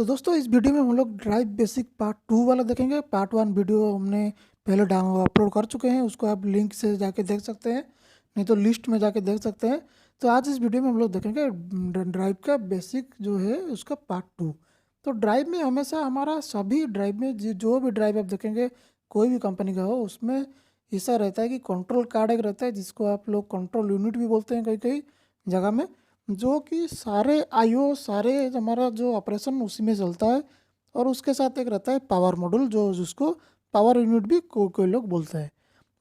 तो दोस्तों इस वीडियो में हम लोग ड्राइव बेसिक पार्ट 2 वाला देखेंगे। पार्ट 1 वीडियो हमने पहले अपलोड कर चुके हैं, उसको आप लिंक से जाके देख सकते हैं, नहीं तो लिस्ट में जाके देख सकते हैं। तो आज इस वीडियो में हम लोग देखेंगे ड्राइव का बेसिक जो है उसका पार्ट 2। तो ड्राइव में हमेशा हमारा सभी ड्राइव में जो भी ड्राइव आप देखेंगे कोई भी कंपनी का हो, उसमें ऐसा रहता है कि कंट्रोल कार्ड एक रहता है जिसको आप लोग कंट्रोल यूनिट भी बोलते हैं कई कई जगह में, जो कि सारे आईओ सारे हमारा जो ऑपरेशन उसी में चलता है। और उसके साथ एक रहता है पावर मॉड्यूल जो जिसको पावर यूनिट भी कोई लोग बोलते हैं।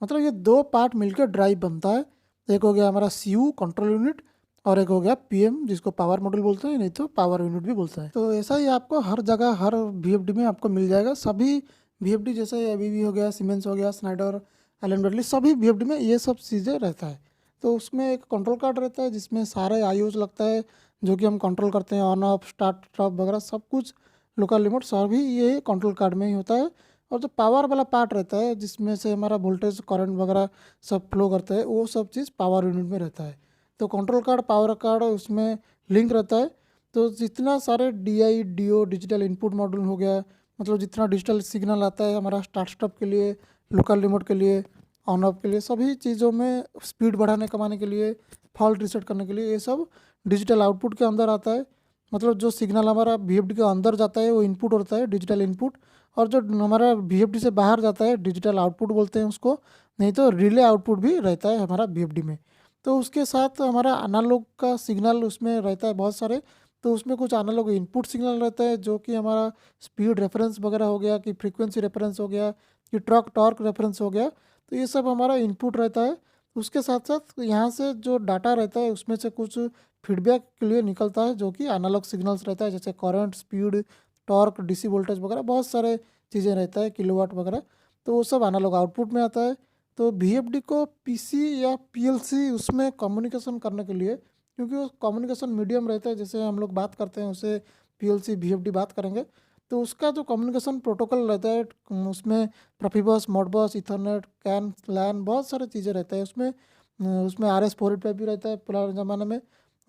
मतलब ये दो पार्ट मिलकर ड्राइव बनता है। एक हो गया हमारा सीयू कंट्रोल यूनिट और एक हो गया पीएम जिसको पावर मॉड्यूल बोलते हैं, नहीं तो पावर यूनिट भी बोलता है। तो ऐसा ही आपको हर जगह हर वीएफडी में आपको मिल जाएगा। सभी वीएफडी जैसे एबीबी हो गया, सीमेंस हो गया, स्नाइडर, एलन ब्रैडली, सभी वीएफडी में ये सब चीज़ें रहता है। तो उसमें एक कंट्रोल कार्ड रहता है जिसमें सारे आईओज लगता है जो कि हम कंट्रोल करते हैं, ऑन ऑफ स्टार्ट स्टॉप वगैरह सब कुछ, लोकल रिमोट सभी ये कंट्रोल कार्ड में ही होता है। और जो पावर वाला पार्ट रहता है जिसमें से हमारा वोल्टेज करंट वगैरह सब फ्लो करता है, वो सब चीज़ पावर यूनिट में रहता है। तो कंट्रोल कार्ड पावर कार्ड उसमें लिंक रहता है। तो जितना सारे DI DO digital input module हो गया, मतलब जितना डिजिटल सिग्नल आता है हमारा स्टार्ट स्टॉप के लिए, लोकल रिमोट के लिए, ऑन ऑफ के लिए, सभी चीज़ों में स्पीड बढ़ाने कमाने के लिए, फॉल्ट रिसेट करने के लिए, ये सब डिजिटल आउटपुट के अंदर आता है। मतलब जो सिग्नल हमारा वीएफडी के अंदर जाता है वो इनपुट होता है, डिजिटल इनपुट। और जो हमारा वीएफडी से बाहर जाता है डिजिटल आउटपुट बोलते हैं उसको, नहीं तो रिले आउटपुट भी रहता है हमारा वीएफडी में। तो उसके साथ हमारा एनालॉग का सिग्नल उसमें रहता है बहुत सारे। तो उसमें कुछ एनालॉग इनपुट सिग्नल रहता है जो कि हमारा स्पीड रेफरेंस वगैरह हो गया, कि फ्रीक्वेंसी रेफरेंस हो गया, कि ट्रक टॉर्क रेफरेंस हो गया। तो ये सब हमारा इनपुट रहता है। उसके साथ साथ यहाँ से जो डाटा रहता है उसमें से कुछ फीडबैक के लिए निकलता है जो कि एनालॉग सिग्नल्स रहता है, जैसे current, speed, torque, DC voltage वगैरह बहुत सारे चीज़ें रहता है, किलोवाट वगैरह। तो वो सब एनालॉग आउटपुट में आता है। तो वीएफडी को पीसी या पीएलसी उसमें कम्युनिकेशन करने के लिए, क्योंकि वो कम्युनिकेशन मीडियम रहता है, जैसे हम लोग बात करते हैं उसे पीएलसी वीएफडी बात करेंगे। तो उसका जो कम्युनिकेशन प्रोटोकॉल रहता है उसमें प्रोफिबस, मॉडबस, इथरनेट, कैन, लैन, बहुत सारी चीज़ें रहता है उसमें। उसमें RS-485 भी रहता है पुराने ज़माने में।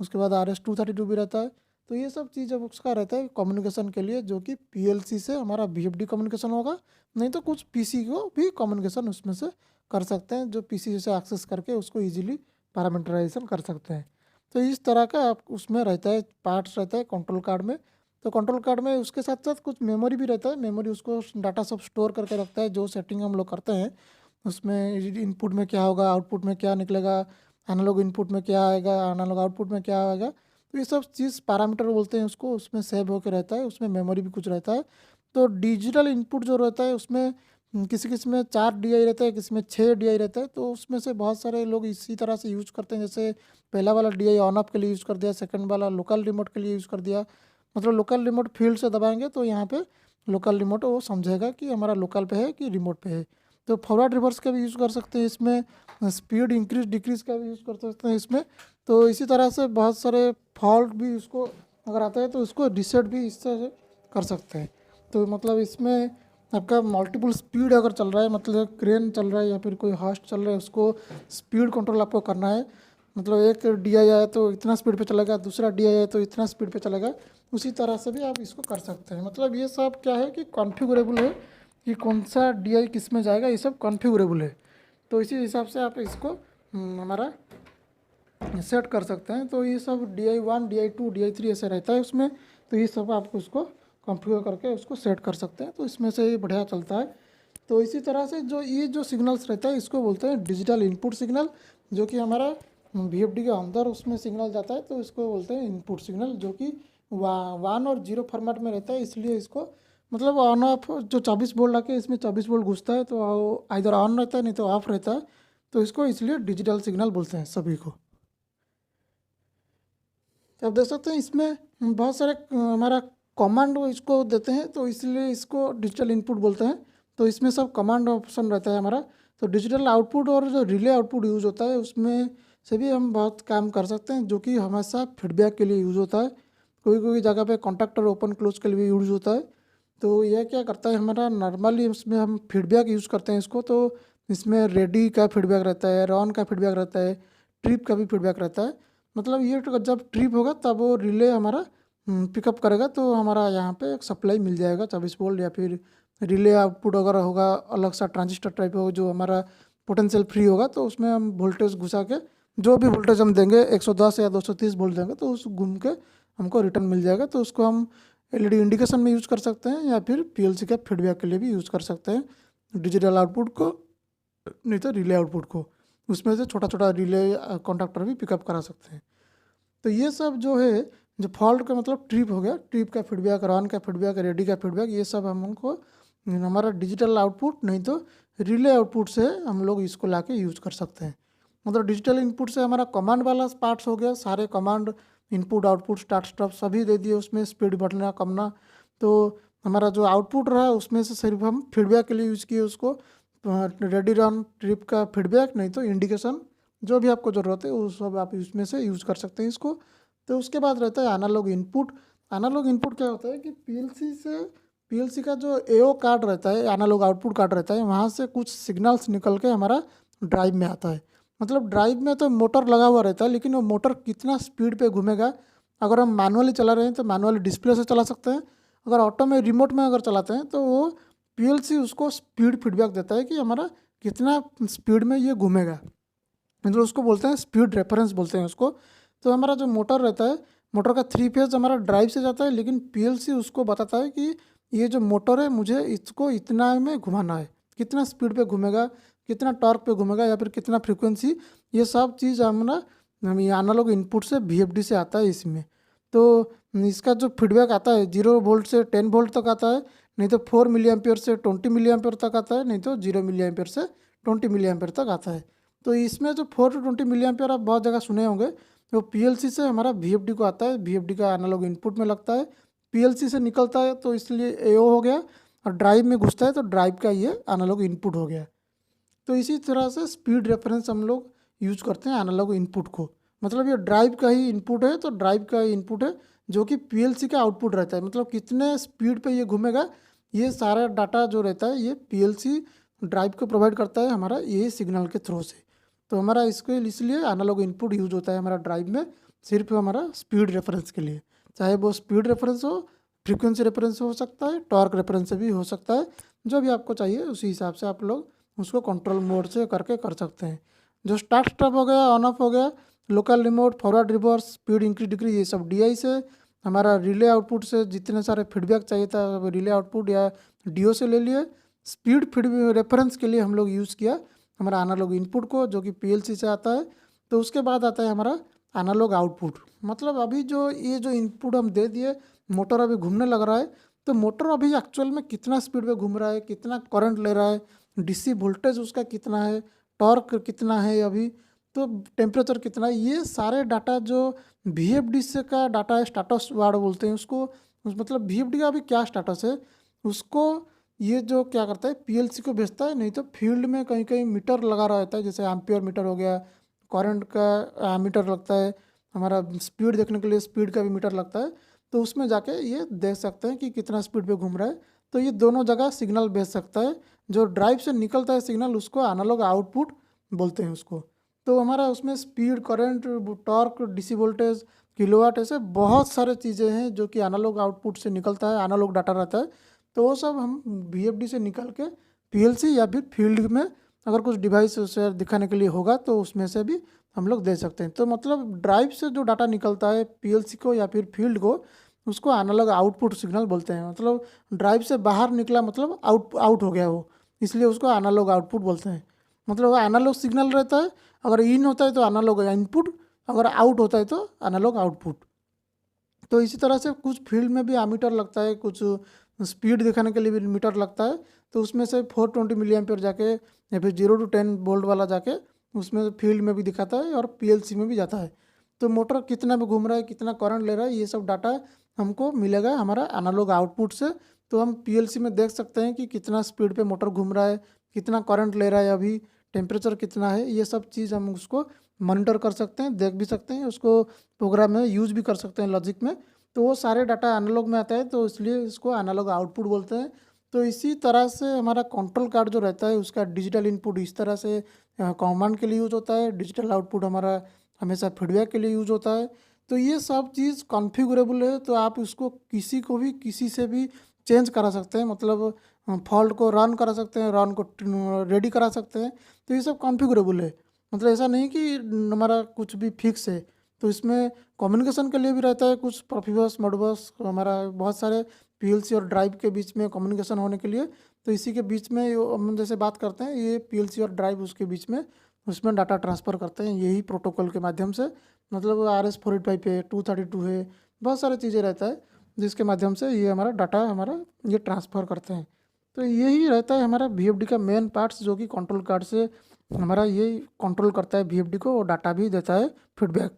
उसके बाद RS-232 भी रहता है। तो ये सब चीज़ अब उसका रहता है कम्युनिकेशन के लिए, जो कि पीएलसी से हमारा वीएफडी कम्युनिकेशन होगा, नहीं तो कुछ पीसी को भी कम्युनिकेशन उसमें से कर सकते हैं, जो पीसी से एक्सेस करके उसको ईजिली पैरामीटराइजेशन कर सकते हैं। तो इस तरह का आप उसमें रहता है, पार्ट्स रहता है कंट्रोल कार्ड में। तो कंट्रोल कार्ड में उसके साथ साथ कुछ मेमोरी भी रहता है। मेमोरी उसको डाटा सब स्टोर करके रखता है, जो सेटिंग हम लोग करते हैं उसमें इनपुट में क्या होगा, आउटपुट में क्या निकलेगा, एनालॉग इनपुट में क्या आएगा, एनालॉग आउटपुट में क्या आएगा। तो ये सब चीज़ पैरामीटर बोलते हैं उसको, उसमें सेव होकर रहता है। उसमें मेमोरी भी कुछ रहता है। तो डिजिटल इनपुट जो रहता है उसमें किसी किसी में 4 DI रहता है, किसी में 6 DI रहता है। तो उसमें से बहुत सारे लोग इसी तरह से यूज़ करते हैं, जैसे पहला वाला DI ऑन ऑफ के लिए यूज़ कर दिया, सेकंड वाला लोकल रिमोट के लिए यूज़ कर दिया। मतलब लोकल रिमोट फील्ड से दबाएंगे तो यहाँ पे लोकल रिमोट वो समझेगा कि हमारा लोकल पे है कि रिमोट पे है। तो फॉरवर्ड रिवर्स का भी यूज़ कर सकते हैं इसमें, स्पीड इंक्रीज डिक्रीज का भी यूज़ कर सकते हैं इसमें। तो इसी तरह से बहुत सारे फॉल्ट भी उसको अगर आता है तो उसको रिसेट भी इस तरह से कर सकते हैं। तो मतलब इसमें आपका मल्टीपल स्पीड अगर चल रहा है, मतलब क्रेन चल रहा है या फिर कोई हॉस्ट चल रहा है, उसको स्पीड कंट्रोल आपको करना है। मतलब एक DI आया तो इतना स्पीड पे चलेगा, दूसरा DI आया तो इतना स्पीड पे चलेगा, उसी तरह से भी आप इसको कर सकते हैं। मतलब ये सब क्या है कि कॉन्फ़िगरेबल है कि कौन सा DI किस में जाएगा, ये सब कॉन्फ़िगरेबल है। तो इसी हिसाब से आप इसको हमारा सेट कर सकते हैं। तो ये सब DI1, DI2, DI3 ऐसे रहता है उसमें। तो ये सब आपको उसको कॉन्फ़िगर करके उसको सेट कर सकते हैं। तो इसमें से ये बढ़िया चलता है। तो इसी तरह से जो ये जो सिग्नल्स रहता है इसको बोलते हैं डिजिटल इनपुट सिग्नल, जो कि हमारा वीएफडी के अंदर उसमें सिग्नल जाता है। तो इसको बोलते हैं इनपुट सिग्नल, जो कि 1 और 0 फॉर्मेट में रहता है। इसलिए इसको मतलब ऑन ऑफ जो 24 वोल्ट आके इसमें 24 वोल्ट घुसता है तो इधर ऑन रहता है नहीं तो ऑफ रहता है। तो इसको इसलिए डिजिटल सिग्नल बोलते हैं सभी को। तो आप देख सकते हैं इसमें बहुत सारे हमारा कमांड इसको देते हैं, तो इसलिए इसको डिजिटल इनपुट बोलते हैं। तो इसमें सब कमांड ऑप्शन रहता है हमारा। तो डिजिटल आउटपुट और जो रिले आउटपुट यूज़ होता है उसमें से भी हम बहुत काम कर सकते हैं, जो कि हमेशा फीडबैक के लिए यूज़ होता है। कोई कोई जगह पे कॉन्टैक्टर ओपन क्लोज के लिए भी यूज़ होता है। तो यह क्या करता है हमारा, नॉर्मली इसमें हम फीडबैक यूज़ करते हैं इसको। तो इसमें रेडी का फीडबैक रहता है, रॉन का फीडबैक रहता है, ट्रिप का भी फीडबैक रहता है। मतलब ये जब ट्रिप होगा तब वो रिले हमारा पिकअप करेगा तो हमारा यहाँ पे एक सप्लाई मिल जाएगा 24 वोल्ट, या फिर रिले आउटपुट अगर होगा अलग सा ट्रांजिस्टर टाइप होगा जो हमारा पोटेंशियल फ्री होगा, तो उसमें हम वोल्टेज घुसा के जो भी वोल्टेज हम देंगे 110 या 230 वोल्ट देंगे तो उस घूम के हमको रिटर्न मिल जाएगा। तो उसको हम एलईडी इंडिकेशन में यूज़ कर सकते हैं या फिर पीएलसी के फीडबैक के लिए भी यूज़ कर सकते हैं, डिजिटल आउटपुट को नहीं तो रिले आउटपुट को। उसमें से छोटा छोटा रिले कॉन्टैक्टर भी पिकअप करा सकते हैं। तो ये सब जो है, जो फॉल्ट का मतलब ट्रिप हो गया, ट्रिप का फीडबैक, रन का फीडबैक, रेडी का फीडबैक, ये सब हम उनको हमारा डिजिटल आउटपुट नहीं तो रिले आउटपुट से हम लोग इसको लाके यूज़ कर सकते हैं। मतलब डिजिटल इनपुट से हमारा कमांड वाला पार्ट्स हो गया, सारे command input output start stop सभी दे दिए, उसमें स्पीड बढ़ना कमना। तो हमारा जो आउटपुट रहा उसमें से सिर्फ हम फीडबैक के लिए यूज़ किए उसको, रेडी रन ट्रिप का फीडबैक नहीं तो इंडिकेशन, जो भी आपको ज़रूरत है वो सब आप इसमें से यूज़ कर सकते हैं इसको। तो उसके बाद रहता है एनालॉग इनपुट। एनालॉग इनपुट क्या होता है कि पीएलसी का जो एओ कार्ड रहता है, एनालॉग आउटपुट कार्ड रहता है, वहाँ से कुछ सिग्नल्स निकल के हमारा ड्राइव में आता है। मतलब ड्राइव में तो मोटर लगा हुआ रहता है, लेकिन वो मोटर कितना स्पीड पे घूमेगा, अगर हम मैनुअली चला रहे हैं तो मैनुअली डिस्प्ले से चला सकते हैं, अगर ऑटो में रिमोट में अगर चलाते हैं तो वो पीएलसी उसको स्पीड फीडबैक देता है कि हमारा कितना स्पीड में ये घूमेगा, मतलब उसको बोलते हैं स्पीड रेफरेंस बोलते हैं उसको। तो हमारा जो मोटर रहता है, मोटर का 3 फेज हमारा ड्राइव से जाता है, लेकिन पीएलसी उसको बताता है कि ये जो मोटर है मुझे इसको इतना में घुमाना है, कितना स्पीड पे घूमेगा, कितना टॉर्क पे घूमेगा या फिर कितना फ्रीक्वेंसी, ये सब चीज़ हम एनालॉग इनपुट से वीएफडी से आता है इसमें। तो इसका जो फीडबैक आता है 0 वोल्ट से 10 वोल्ट तक आता है, नहीं तो 4 मिली एम्पियर से 20 मिली एम्पियर तक आता है, नहीं तो 0 मिली एम्पियर से 20 मिली एम्पियर तक आता है। तो इसमें जो 4 to 20 मिली एम्पियर आप बहुत जगह सुने होंगे, वो पीएलसी से हमारा वीएफडी को आता है, वीएफडी का एनालॉग इनपुट में लगता है, पीएलसी से निकलता है तो इसलिए एओ हो गया, और ड्राइव में घुसता है तो ड्राइव का ये एनालॉग इनपुट हो गया। तो इसी तरह से स्पीड रेफरेंस हम लोग यूज करते हैं एनालॉग इनपुट को, मतलब ये ड्राइव का ही इनपुट है तो ड्राइव का ही इनपुट है जो कि पीएलसी का आउटपुट रहता है, मतलब कितने स्पीड पे ये घूमेगा, ये सारा डाटा जो रहता है ये पीएलसी ड्राइव को प्रोवाइड करता है हमारा ये सिग्नल के थ्रू से। तो हमारा इसको इसलिए एनालॉग इनपुट यूज होता है हमारा ड्राइव में, सिर्फ हमारा स्पीड रेफरेंस के लिए, चाहे वो स्पीड रेफरेंस हो, फ्रीक्वेंसी रेफरेंस हो सकता है, टॉर्क रेफरेंस भी हो सकता है, जो भी आपको चाहिए उसी हिसाब से आप लोग उसको कंट्रोल मोड से करके कर सकते हैं। जो स्टार्ट स्टॉप हो गया, ऑन ऑफ हो गया, local remote, forward reverse, speed increase decrease, ये सब डीआई से, हमारा रिले आउटपुट से जितने सारे फीडबैक चाहिए था वो रिले आउटपुट या डीओ से ले लिए। स्पीड फीड रेफरेंस के लिए हम लोग यूज़ किया हमारा एनालॉग इनपुट को जो कि पीएलसी से आता है। तो उसके बाद आता है हमारा एनालॉग आउटपुट, मतलब अभी जो ये जो इनपुट हम दे दिए, मोटर अभी घूमने लग रहा है, तो मोटर अभी एक्चुअल में कितना स्पीड पे घूम रहा है, कितना करंट ले रहा है, डीसी वोल्टेज उसका कितना है, टॉर्क कितना है अभी, तो टेम्परेचर कितना है, ये सारे डाटा जो वीएफडी से का डाटा है, स्टेटस वार्ड बोलते हैं उसको, मतलब वीएफडी का अभी क्या स्टेटस है उसको ये जो क्या करता है पीएलसी को भेजता है, नहीं तो फील्ड में कहीं कहीं मीटर लगा रहता है, जैसे एम्पियर मीटर हो गया, करंट का मीटर लगता है, हमारा स्पीड देखने के लिए स्पीड का भी मीटर लगता है, तो उसमें जाके ये देख सकते हैं कि कितना स्पीड पे घूम रहा है। तो ये दोनों जगह सिग्नल भेज सकता है, जो ड्राइव से निकलता है सिग्नल उसको एनालॉग आउटपुट बोलते हैं उसको। तो हमारा उसमें speed, current, torque, DC voltage, kilowatt, ऐसे बहुत सारे चीज़ें हैं जो कि एनालॉग आउटपुट से निकलता है, एनालॉग डाटा रहता है। तो वो सब हम वीएफडी से निकाल के पीएलसी या फिर फील्ड में अगर कुछ डिवाइस उसे दिखाने के लिए होगा तो उसमें से भी हम लोग दे सकते हैं। तो मतलब ड्राइव से जो डाटा निकलता है पीएलसी को या फिर फील्ड को, उसको एनालॉग आउटपुट सिग्नल बोलते हैं। मतलब ड्राइव से बाहर निकला मतलब आउट हो गया वो, इसलिए उसको एनालॉग आउटपुट बोलते हैं। मतलब वो एनालॉग सिग्नल रहता है, अगर इन होता है तो एनालॉग इनपुट, अगर आउट होता है तो एनालॉग आउटपुट। तो इसी तरह से कुछ फील्ड में भी एमीटर लगता है, कुछ स्पीड दिखाने के लिए भी मीटर लगता है, तो उसमें से 420 मिली एम्पियर जाके या फिर 0 to 10 वोल्ट वाला जाके उसमें फील्ड में भी दिखाता है और पीएलसी में भी जाता है। तो मोटर कितना में घूम रहा है, कितना करंट ले रहा है, ये सब डाटा हमको मिलेगा हमारा एनालॉग आउटपुट से। तो हम पीएलसी में देख सकते हैं कि कितना स्पीड पे मोटर घूम रहा है, कितना करंट ले रहा है, अभी टेम्परेचर कितना है, ये सब चीज़ हम उसको मॉनिटर कर सकते हैं, देख भी सकते हैं, उसको प्रोग्राम में यूज़ भी कर सकते हैं लॉजिक में। तो वो सारे डाटा एनालॉग में आता है, तो इसलिए इसको एनालॉग आउटपुट बोलते हैं। तो इसी तरह से हमारा कंट्रोल कार्ड जो रहता है उसका डिजिटल इनपुट इस तरह से कमांड के लिए यूज़ होता है, डिजिटल आउटपुट हमारा हमेशा फीडबैक के लिए यूज़ होता है। तो ये सब चीज़ कॉन्फ़िगरेबल है, तो आप उसको किसी को भी किसी से भी चेंज करा सकते हैं, मतलब फॉल्ट को रन करा सकते हैं, रन को रेडी करा सकते हैं। तो ये सब कॉन्फ़िगरेबल है, मतलब ऐसा नहीं कि हमारा कुछ भी फिक्स है। तो इसमें कम्युनिकेशन के लिए भी रहता है कुछ प्रोफिबस मोडबस, हमारा बहुत सारे पीएलसी और ड्राइव के बीच में कम्युनिकेशन होने के लिए। तो इसी के बीच में हम जैसे बात करते हैं, ये पीएलसी और ड्राइव उसके बीच में उसमें डाटा ट्रांसफ़र करते हैं यही प्रोटोकॉल के माध्यम से। मतलब RS-485 है, 232 है, बहुत सारी चीज़ें रहता है जिसके माध्यम से ये हमारा डाटा हमारा ये ट्रांसफ़र करते हैं। तो यही रहता है हमारा VFD का मेन पार्ट्स, जो कि कंट्रोल कार्ड से हमारा ये कंट्रोल करता है VFD को, और डाटा भी देता है फीडबैक।